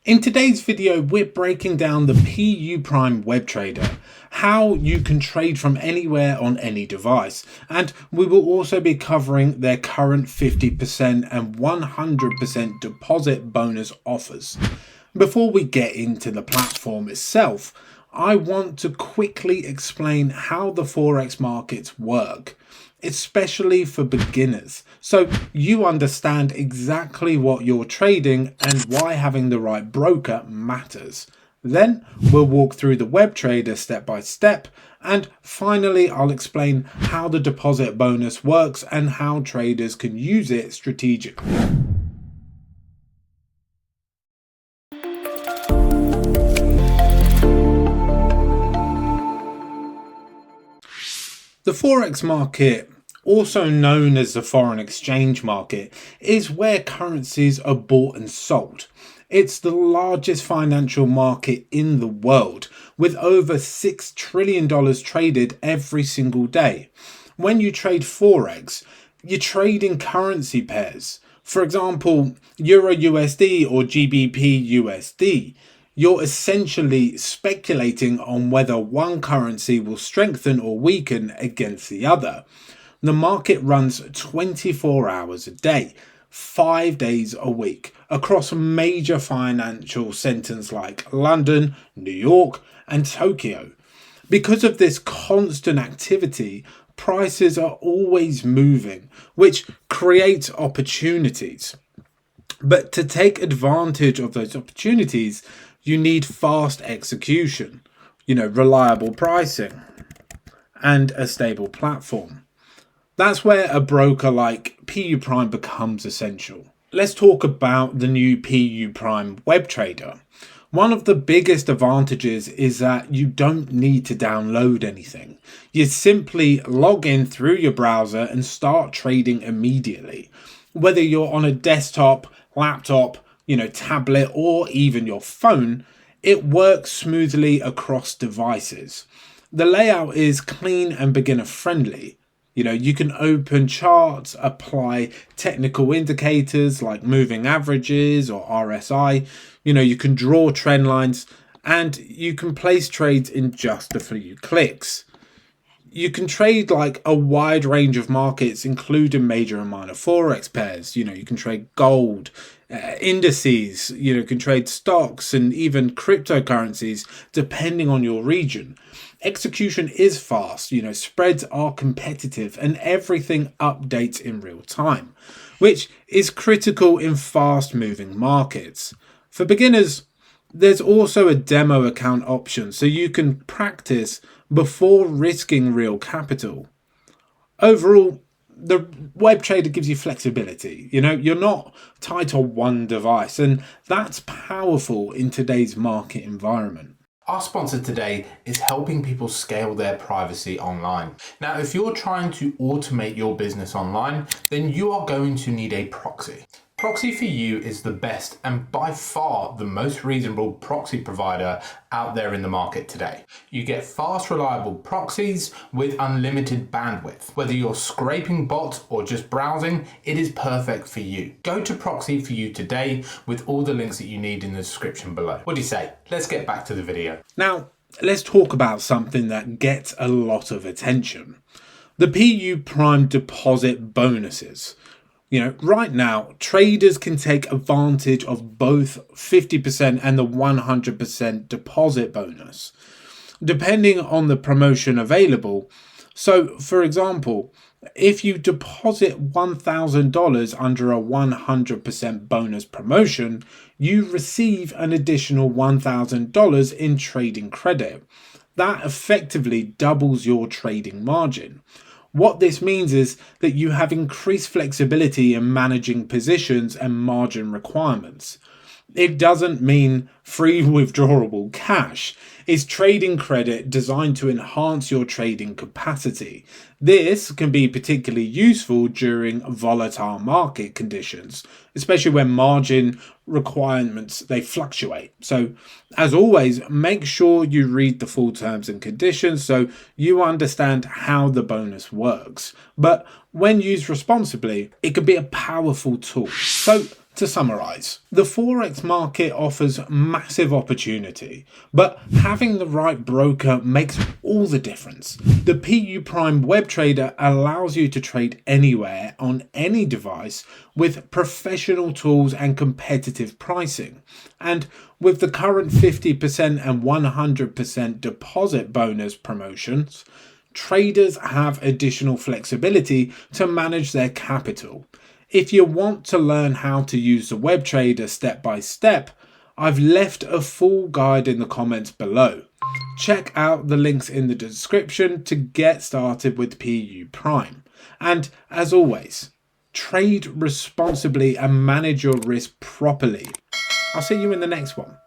In today's video, we're breaking down the PU Prime web trader, how you can trade from anywhere on any device, and we will also be covering their current 50% and 100% deposit bonus offers. Before we get into the platform itself, I want to quickly explain how the Forex markets work, especially for beginners, so you understand exactly what you're trading and why having the right broker matters. Then we'll walk through the web trader step by step, and finally I'll explain how the deposit bonus works and how traders can use it strategically. The Forex market, also known as the foreign exchange market, is where currencies are bought and sold. It's the largest financial market in the world, with over $6 trillion traded every single day. When you trade Forex, you're trading currency pairs. For example, Euro USD or GBP USD. You're essentially speculating on whether one currency will strengthen or weaken against the other. The market runs 24 hours a day, 5 days a week, across major financial centres like London, New York, and Tokyo. Because of this constant activity, prices are always moving, which creates opportunities. But to take advantage of those opportunities, you need fast execution, reliable pricing, and a stable platform. That's where a broker like PU Prime becomes essential. Let's talk about the new PU Prime web trader. One of the biggest advantages is that you don't need to download anything. You simply log in through your browser and start trading immediately. Whether you're on a desktop, laptop, tablet, or even your phone, it works smoothly across devices. The layout is clean and beginner friendly. You can open charts, apply technical indicators like moving averages or RSI. You can draw trend lines, and you can place trades in just a few clicks. You can trade like a wide range of markets, including major and minor Forex pairs. You can trade gold, indices, you can trade stocks and even cryptocurrencies, depending on your region. Execution is fast, spreads are competitive, and everything updates in real time, which is critical in fast moving markets. For beginners, there's also a demo account option, so you can practice before risking real capital. Overall, the web trader gives you flexibility. You're not tied to one device, and that's powerful in today's market environment. Our sponsor today is helping people scale their privacy online. Now, if you're trying to automate your business online, then you are going to need a proxy. Proxy for You is the best and by far the most reasonable proxy provider out there in the market today. You get fast, reliable proxies with unlimited bandwidth. Whether you're scraping bots or just browsing, it is perfect for you. Go to Proxy for You today with all the links that you need in the description below. What do you say? Let's get back to the video. Now, let's talk about something that gets a lot of attention. The PU Prime deposit bonuses. Right now, traders can take advantage of both 50% and the 100% deposit bonus, depending on the promotion available. So, for example, if you deposit $1,000 under a 100% bonus promotion, you receive an additional $1,000 in trading credit. That effectively doubles your trading margin. What this means is that you have increased flexibility in managing positions and margin requirements. It doesn't mean free withdrawable cash. It's trading credit designed to enhance your trading capacity. This can be particularly useful during volatile market conditions, especially when margin requirements they fluctuate. So as always, make sure you read the full terms and conditions so you understand how the bonus works. But when used responsibly, it can be a powerful tool. So To summarize, the Forex market offers massive opportunity, but having the right broker makes all the difference. The PU Prime web trader allows you to trade anywhere on any device with professional tools and competitive pricing. And with the current 50% and 100% deposit bonus promotions, traders have additional flexibility to manage their capital. If you want to learn how to use the web trader step by step, I've left a full guide in the comments below. Check out the links in the description to get started with PU Prime. And as always, trade responsibly and manage your risk properly. I'll see you in the next one.